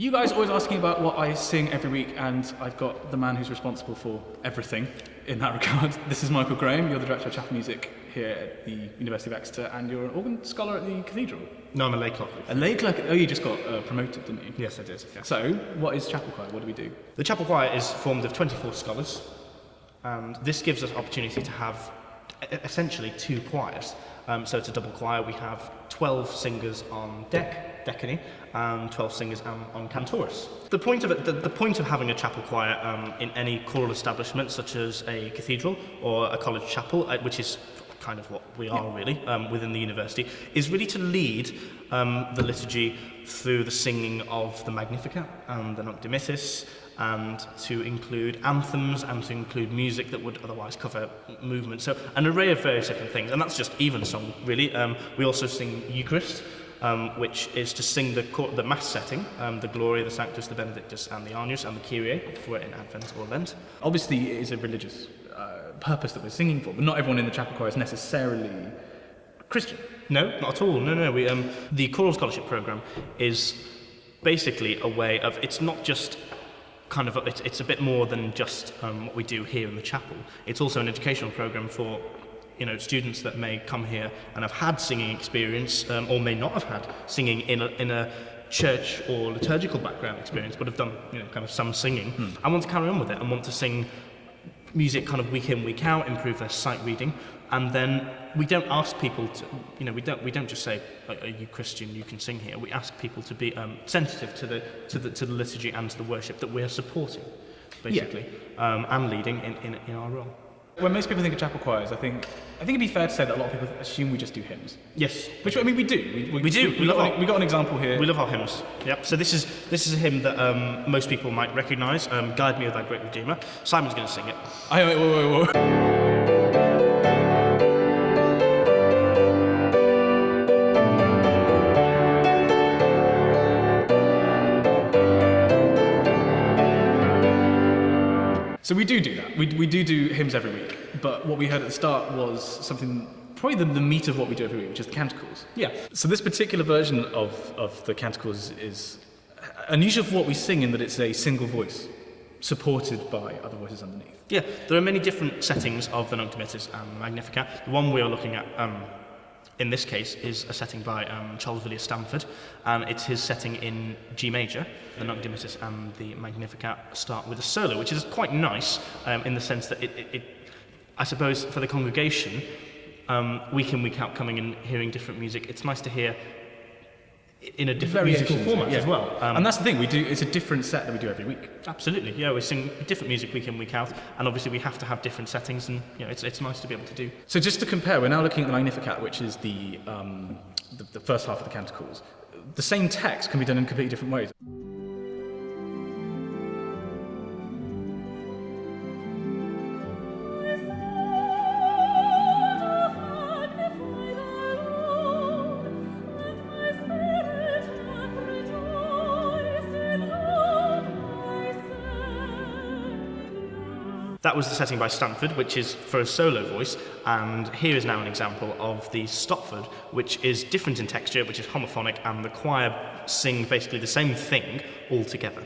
You guys always asking about what I sing every week, and I've got the man who's responsible for everything in that regard. This is Michael Graham. You're the Director of Chapel Music here at the University of Exeter, and you're an organ scholar at the Cathedral. No, I'm a lay clerk. A lay clerk? Oh, you just got promoted, didn't you? Yes, I did. Yeah. So, what is Chapel Choir? What do we do? The Chapel Choir is formed of 24 scholars, and this gives us opportunity to have essentially two choirs. So it's a double choir. We have 12 singers on decany, and 12 singers on cantorus. The point of it, the point of having a chapel choir in any choral establishment, such as a cathedral or a college chapel, which is kind of what we are really within the university, is really to lead the liturgy through the singing of the Magnificat and the Nunc Dimittis, and to include anthems and to include music that would otherwise cover movement. So an array of various different things, and that's just evensong really. We also sing Eucharist, which is to sing the Mass setting, the Gloria, the Sanctus, the Benedictus, and the Agnus, and the Kyrie, if we're in Advent or Lent. Obviously, it is a religious purpose that we're singing for, but not everyone in the chapel choir is necessarily Christian. No, not at all. No. The choral scholarship program is basically a way of, it's not just kind of, it's a bit more than just what we do here in the chapel. It's also an educational program for students that may come here and have had singing experience, or may not have had singing in a church or liturgical background experience, but have done kind of some singing and want to carry on with it and want to sing music kind of week in, week out, improve their sight reading. And then we don't ask people to, we don't just say, are you Christian, you can sing here. We ask people to be sensitive to the liturgy and to the worship that we're supporting, basically, and leading in our role. When most people think of chapel choirs, I think it'd be fair to say that a lot of people assume we just do hymns. Yes. Which, I mean, we do. We do. We got an example here. We love our hymns. Yep. So this is a hymn that most people might recognise. Guide Me, O Thy Great Redeemer. Simon's going to sing it. Whoa. So we do that. We do hymns every week. But what we heard at the start was something, probably the meat of what we do every week, which is the Canticles. Yeah. So this particular version of the Canticles is unusual for what we sing in that it's a single voice, supported by other voices underneath. Yeah, there are many different settings of the Nunc Dimittis and Magnificat. The one we are looking at in this case is a setting by Charles Villiers Stanford, and it's his setting in G major. The Nunc Dimittis and the Magnificat start with a solo, which is quite nice in the sense that it I suppose for the congregation, week in, week out, coming and hearing different music, it's nice to hear in a different musical format as well. And that's the thing, it's a different set that we do every week. Absolutely, yeah, we sing different music week in, week out, and obviously we have to have different settings, and it's nice to be able to do. So just to compare, we're now looking at the Magnificat, which is the first half of the Canticles. The same text can be done in completely different ways. That was the setting by Stanford, which is for a solo voice, and here is now an example of the Stopford, which is different in texture, which is homophonic, and the choir sing basically the same thing all together.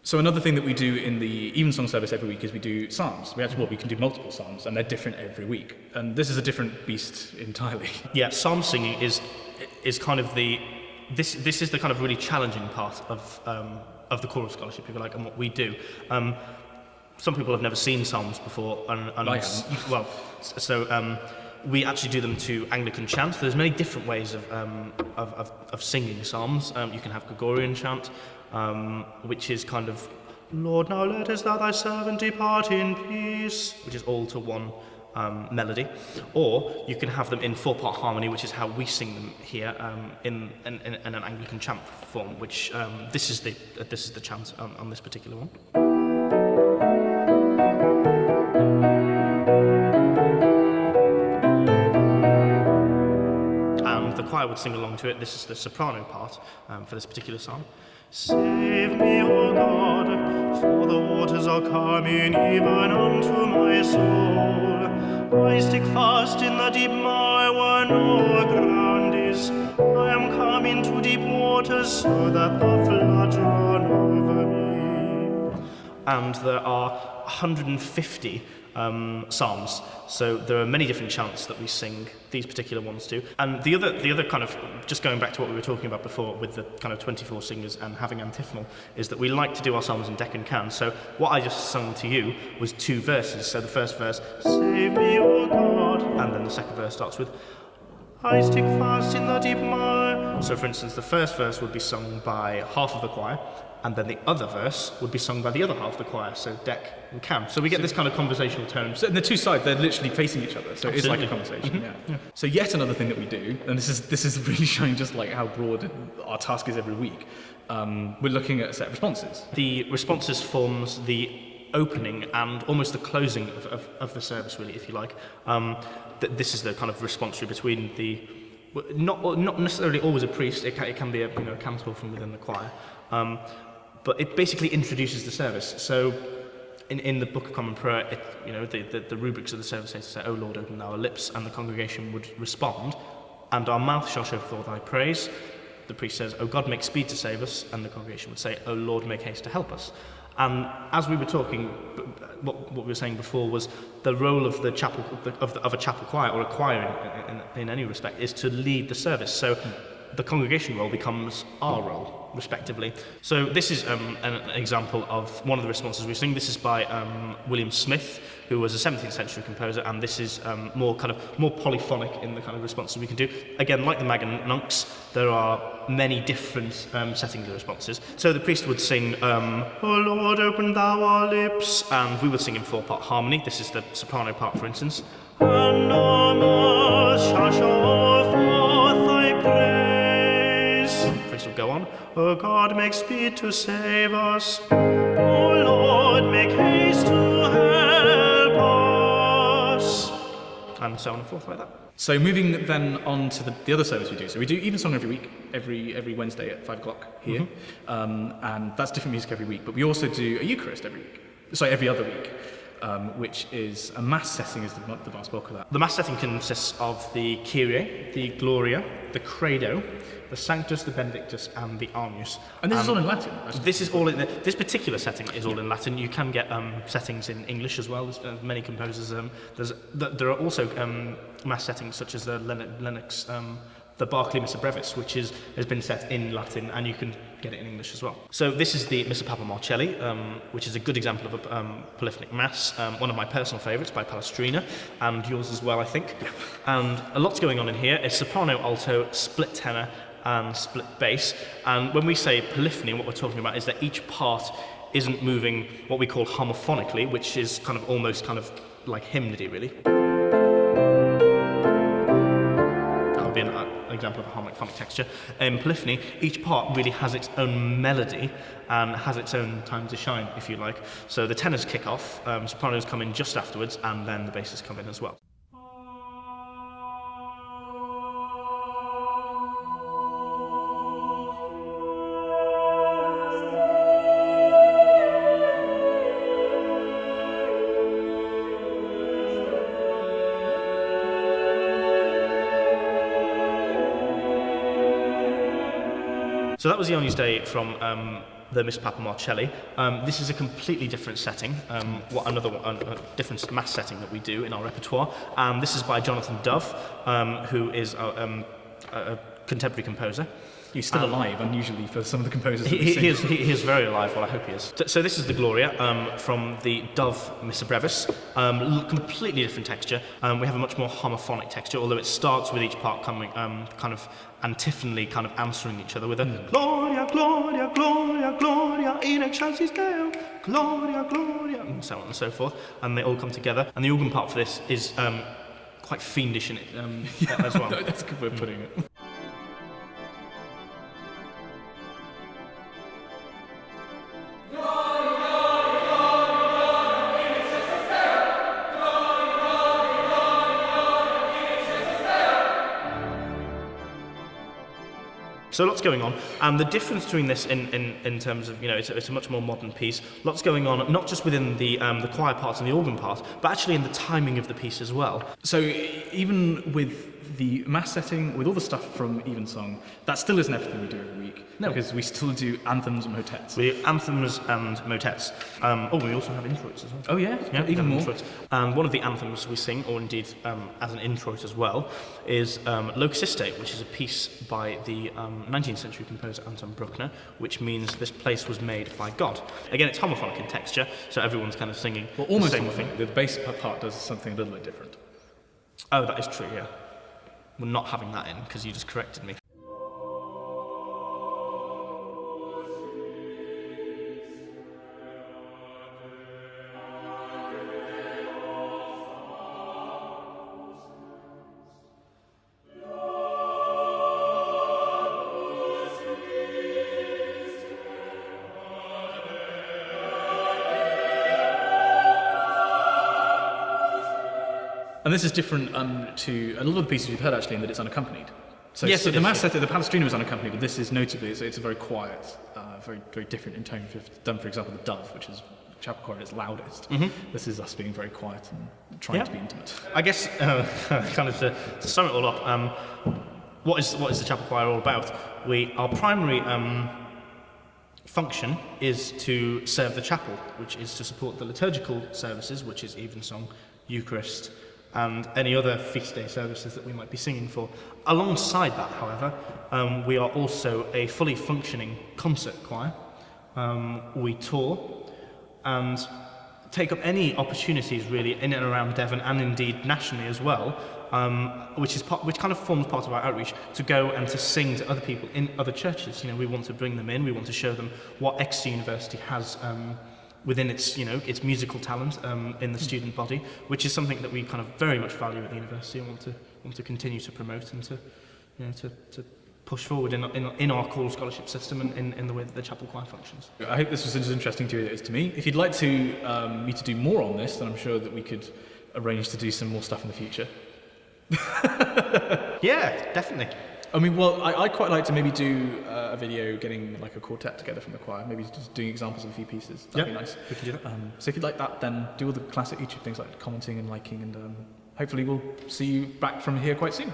So another thing that we do in the evensong service every week is we do psalms. We can do multiple psalms, and they're different every week. And this is a different beast entirely. Yeah, psalm singing is kind of this is the kind of really challenging part of the choral scholarship, if you like, and what we do. Some people have never seen psalms before, and I haven't. Well, so we actually do them to Anglican chant. So there's many different ways of singing psalms. You can have Gregorian chant, which is kind of, Lord, now lettest thou thy servant depart in peace, which is all to one melody. Or you can have them in four-part harmony, which is how we sing them here in an Anglican chant form, which this is the chant on this particular one. would sing along to it. This is the soprano part for this particular psalm. Save me, O God, for the waters are coming even unto my soul. I stick fast in the deep mire where no ground is. I am come into deep waters so that the floods run over me. And there are 150 psalms, so there are many different chants that we sing these particular ones to. And the other kind of, just going back to what we were talking about before with the kind of 24 singers and having antiphonal, is that we like to do our psalms in dec and can. So what I just sung to you was 2 verses. So the first verse, save me, O God, and then the second verse starts with, I stick fast in the deep mire. So for instance, the first verse would be sung by half of the choir, and then the other verse would be sung by the other half of the choir, so dec and can. So we get this kind of conversational tone. So in the two sides, they're literally facing each other, so it is like a conversation. Yeah. So yet another thing that we do, and this is really showing just like how broad our task is every week. We're looking at a set of responses. The responses forms the opening and almost the closing of the service, really, if you like. This is the kind of responsory between the, not necessarily always a priest. It can be a cantor from within the choir. But it basically introduces the service. So in the Book of Common Prayer, the rubrics of the service say, O Lord, open thou our lips, and the congregation would respond, and our mouth shall show forth thy praise. The priest says, O God, make speed to save us, and the congregation would say, O Lord, make haste to help us. And as we were talking, what we were saying before was the role of the chapel of a chapel choir, or a choir in any respect, is to lead the service. So the congregation role becomes our role, respectively. So this is an example of one of the responses we sing. This is by William Smith, who was a 17th century composer, and this is more polyphonic in the kind of responses we can do. Again, like the Magnificat, there are many different settings of responses. So the priest would sing, O Lord, open thou our lips, and we would sing in 4-part harmony. This is the soprano part, for instance. And our mouth shall show forth thy praise. The priest will go on. O God, make speed to save us. O Lord, make haste to help us. And so on and forth like that. So moving then on to the other service we do. So we do Evensong every week, every Wednesday at 5 o'clock here. And that's different music every week. But we also do a Eucharist every other week. Which is a mass setting, is the vast bulk of that. The mass setting consists of the Kyrie, the Gloria, the Credo, the Sanctus, the Benedictus, and the Agnus. And this is all in Latin? This particular setting is all in Latin. You can get settings in English as well. There's many composers. There are also mass settings such as the Lennox, the Barclay Missa Brevis, which has been set in Latin, and you can get it in English as well. So this is the Missa Papa Marcelli, which is a good example of a polyphonic mass, one of my personal favourites by Palestrina, and yours as well, I think. And a lot's going on in here. It's soprano, alto, split tenor, and split bass. And when we say polyphony, what we're talking about is that each part isn't moving what we call homophonically, which is almost like hymnody, really. Be an example of a homophonic texture. In polyphony, each part really has its own melody and has its own time to shine, if you like. So the tenors kick off, sopranos come in just afterwards, and then the basses come in as well. So that was the Agnus Dei from the Missa Papa Marcelli. This is a completely different setting, a different mass setting that we do in our repertoire. This is by Jonathan Duff, who is a contemporary composer. He's still alive, unusually for some of the composers. He is very alive. Well, I hope he is. So this is the Gloria from the Dove Missa Brevis. Completely different texture. We have a much more homophonic texture, although it starts with each part coming kind of antiphonally, kind of answering each other with a Gloria, Gloria, Gloria, Gloria in excelsis Deo, Gloria, Gloria, and so on and so forth. And they all come together. And the organ part for this is quite fiendish in it as well. That's a good way of putting it. So lots going on, and the difference between this in terms of, it's a much more modern piece. Lots going on, not just within the choir parts and the organ part, but actually in the timing of the piece as well. So even with the mass setting, with all the stuff from Evensong, that still isn't everything we do every week. No. Because we still do anthems and motets. We anthems and motets. We also have introits as well. Oh yeah, Yeah, even more. introits. And one of the anthems we sing, or indeed as an introit as well, is Locust Estate, which is a piece by the 19th century composer Anton Bruckner, which means this place was made by God. Again, it's homophonic in texture, so everyone's kind of singing Well, almost the same everything. thing. The bass part does something a little bit different. Oh, that is true, yeah. We're not having that in, because you just corrected me. And this is different to a lot of the pieces you've heard actually in that it's unaccompanied. So, Yes, so it the is, mass yeah. set, the Palestrina was unaccompanied, but this is notably, it's a very quiet, very, very different in tone. If you've done, for example, the Duff, which is chapel choir at its loudest. This is us being very quiet and trying to be intimate. I guess, kind of to sum it all up, what is the chapel choir all about? Our primary function is to serve the chapel, which is to support the liturgical services, which is Evensong, Eucharist, and any other feast day services that we might be singing for. Alongside that, however, we are also a fully functioning concert choir. We tour and take up any opportunities really in and around Devon and indeed nationally as well, which kind of forms part of our outreach, to go and to sing to other people in other churches. We want to bring them in, we want to show them what Exeter University has within its musical talent in the student body, which is something that we kind of very much value at the university and want to continue to promote and to push forward in our choral scholarship system and in the way that the chapel choir functions. I hope this was as interesting to you as it is to me. If you'd like me to do more on this, then I'm sure that we could arrange to do some more stuff in the future. Yeah, definitely. I mean, well, I'd quite like to maybe do a video getting like a quartet together from the choir, maybe just doing examples of a few pieces. That'd be nice. We can do that. So if you'd like that, then do all the classic YouTube things like commenting and liking, and hopefully we'll see you back from here quite soon.